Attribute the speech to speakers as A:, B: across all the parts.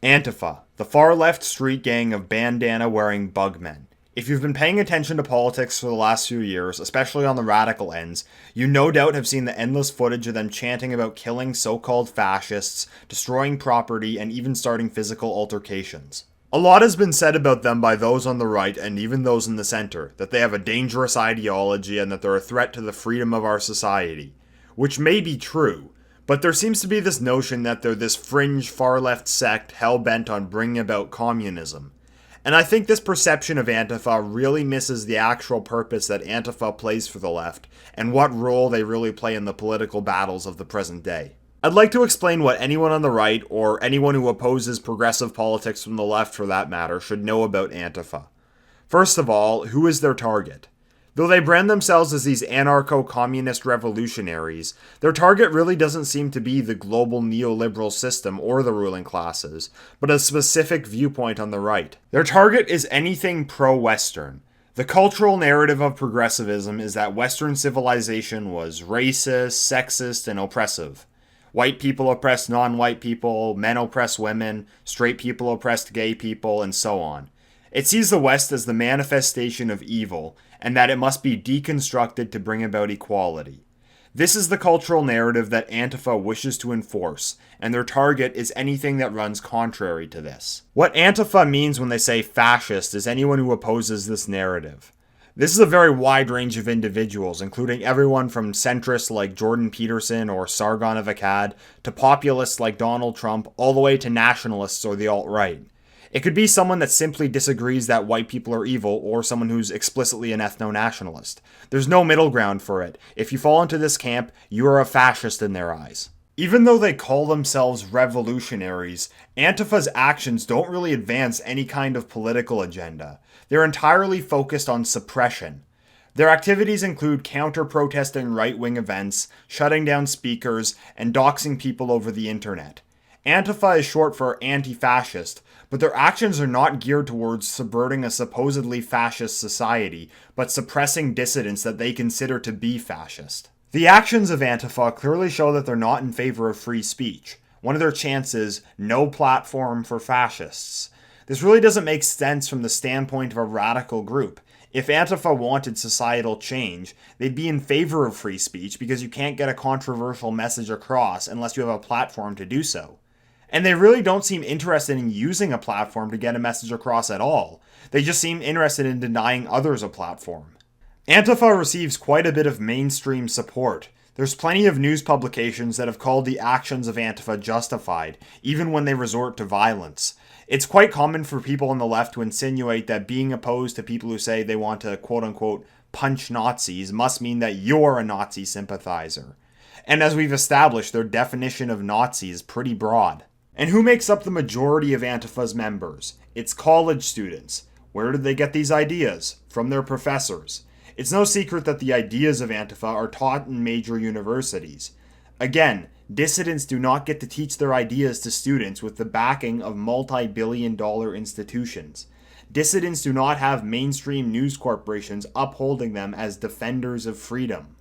A: ANTIFA, the far-left street gang of bandana-wearing bugmen. If you've been paying attention to politics for the last few years, especially on the radical ends, you no doubt have seen the endless footage of them chanting about killing so-called fascists, destroying property, and even starting physical altercations. A lot has been said about them by those on the right and even those in the center, that they have a dangerous ideology and that they're a threat to the freedom of our society. Which may be true, but there seems to be this notion that they're this fringe far-left sect hell-bent on bringing about communism. And I think this perception of Antifa really misses the actual purpose that Antifa plays for the left, and what role they really play in the political battles of the present day. I'd like to explain what anyone on the right, or anyone who opposes progressive politics from the left for that matter, should know about Antifa. First of all, who is their target? Though they brand themselves as these anarcho-communist revolutionaries, their target really doesn't seem to be the global neoliberal system or the ruling classes, but a specific viewpoint on the right. Their target is anything pro-Western. The cultural narrative of progressivism is that Western civilization was racist, sexist, and oppressive. White people oppressed non-white people, men oppressed women, straight people oppressed gay people, and so on. It sees the West as the manifestation of evil, and that it must be deconstructed to bring about equality. This is the cultural narrative that Antifa wishes to enforce, and their target is anything that runs contrary to this. What Antifa means when they say fascist is anyone who opposes this narrative. This is a very wide range of individuals, including everyone from centrists like Jordan Peterson or Sargon of Akkad, to populists like Donald Trump, all the way to nationalists or the alt-right. It could be someone that simply disagrees that white people are evil, or someone who's explicitly an ethno-nationalist. There's no middle ground for it. If you fall into this camp, you are a fascist in their eyes. Even though they call themselves revolutionaries, Antifa's actions don't really advance any kind of political agenda. They're entirely focused on suppression. Their activities include counter-protesting right-wing events, shutting down speakers, and doxing people over the internet. Antifa is short for anti-fascist, but their actions are not geared towards subverting a supposedly fascist society, but suppressing dissidents that they consider to be fascist. The actions of Antifa clearly show that they're not in favor of free speech. One of their chants is, "No platform for fascists." This really doesn't make sense from the standpoint of a radical group. If Antifa wanted societal change, they'd be in favor of free speech because you can't get a controversial message across unless you have a platform to do so. And they really don't seem interested in using a platform to get a message across at all. They just seem interested in denying others a platform. Antifa receives quite a bit of mainstream support. There's plenty of news publications that have called the actions of Antifa justified, even when they resort to violence. It's quite common for people on the left to insinuate that being opposed to people who say they want to quote-unquote punch Nazis must mean that you're a Nazi sympathizer. And as we've established, their definition of Nazi is pretty broad. And who makes up the majority of Antifa's members? It's college students. Where did they get these ideas? From their professors. It's no secret that the ideas of Antifa are taught in major universities. Again, dissidents do not get to teach their ideas to students with the backing of multi-billion-dollar institutions. Dissidents do not have mainstream news corporations upholding them as defenders of freedom.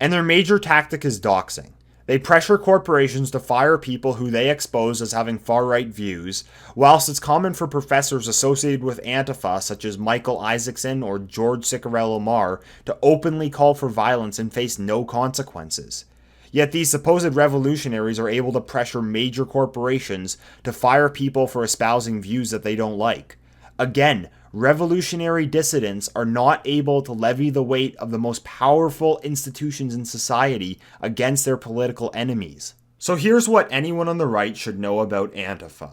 A: And their major tactic is doxing. They pressure corporations to fire people who they expose as having far-right views, whilst it's common for professors associated with Antifa, such as Michael Isaacson or George Cicarello-Mar, to openly call for violence and face no consequences. Yet these supposed revolutionaries are able to pressure major corporations to fire people for espousing views that they don't like. Again, revolutionary dissidents are not able to levy the weight of the most powerful institutions in society against their political enemies. So here's what anyone on the right should know about Antifa.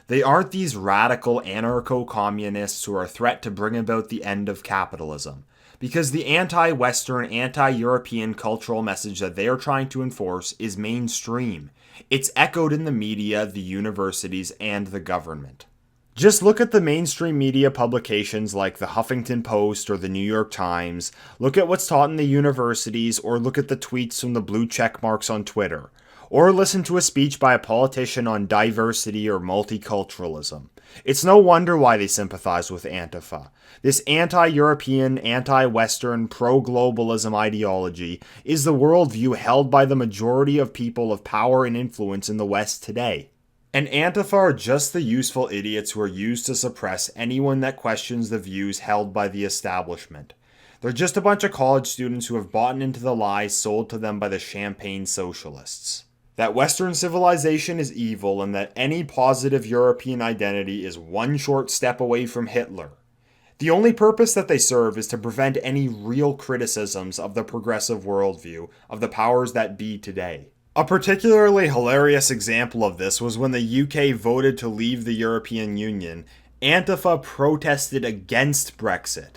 A: They aren't these radical anarcho-communists who are a threat to bring about the end of capitalism, because the anti-Western, anti-European cultural message that they are trying to enforce is mainstream. It's echoed in the media, the universities, and the government. Just look at the mainstream media publications like the Huffington Post or the New York Times, look at what's taught in the universities, or look at the tweets from the blue check marks on Twitter, or listen to a speech by a politician on diversity or multiculturalism. It's no wonder why they sympathize with Antifa. This anti-European, anti-Western, pro-globalism ideology is the worldview held by the majority of people of power and influence in the West today. And Antifa are just the useful idiots who are used to suppress anyone that questions the views held by the establishment. They're just a bunch of college students who have bought into the lies sold to them by the champagne socialists. That Western civilization is evil and that any positive European identity is one short step away from Hitler. The only purpose that they serve is to prevent any real criticisms of the progressive worldview of the powers that be today. A particularly hilarious example of this was when the UK voted to leave the European Union. Antifa protested against Brexit,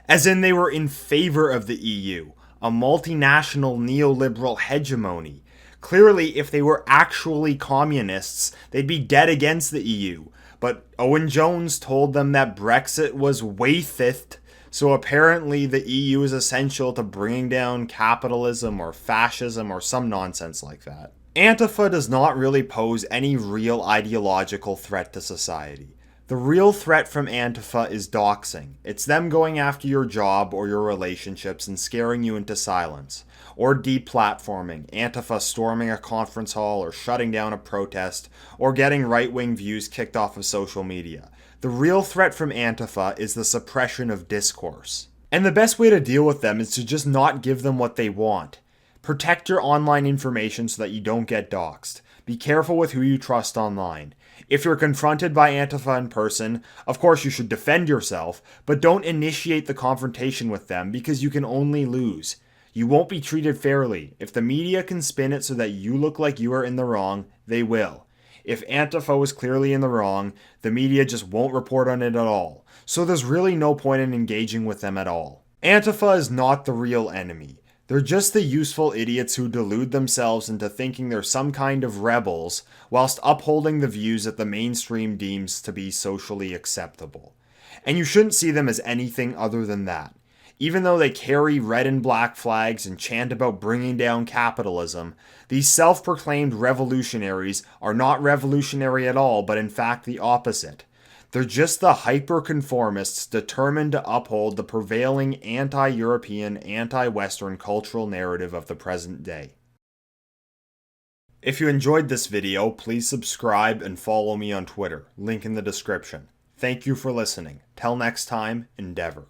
A: as in they were in favor of the EU, a multinational neoliberal hegemony. Clearly, if they were actually communists, they'd be dead against the EU. But Owen Jones told them that Brexit was waithist, so apparently the EU is essential to bringing down capitalism or fascism or some nonsense like that. Antifa does not really pose any real ideological threat to society. The real threat from Antifa is doxing. It's them going after your job or your relationships and scaring you into silence. Or deplatforming, Antifa storming a conference hall or shutting down a protest, or getting right-wing views kicked off of social media. The real threat from Antifa is the suppression of discourse. And the best way to deal with them is to just not give them what they want. Protect your online information so that you don't get doxed. Be careful with who you trust online. If you're confronted by Antifa in person, of course you should defend yourself, but don't initiate the confrontation with them because you can only lose. You won't be treated fairly. If the media can spin it so that you look like you are in the wrong, they will. If Antifa was clearly in the wrong, the media just won't report on it at all. So there's really no point in engaging with them at all. Antifa is not the real enemy. They're just the useful idiots who delude themselves into thinking they're some kind of rebels, whilst upholding the views that the mainstream deems to be socially acceptable. And you shouldn't see them as anything other than that. Even though they carry red and black flags and chant about bringing down capitalism, these self-proclaimed revolutionaries are not revolutionary at all, but in fact the opposite. They're just the hyper-conformists determined to uphold the prevailing anti-European, anti-Western cultural narrative of the present day. If you enjoyed this video, please subscribe and follow me on Twitter, link in the description. Thank you for listening. Till next time, endeavor.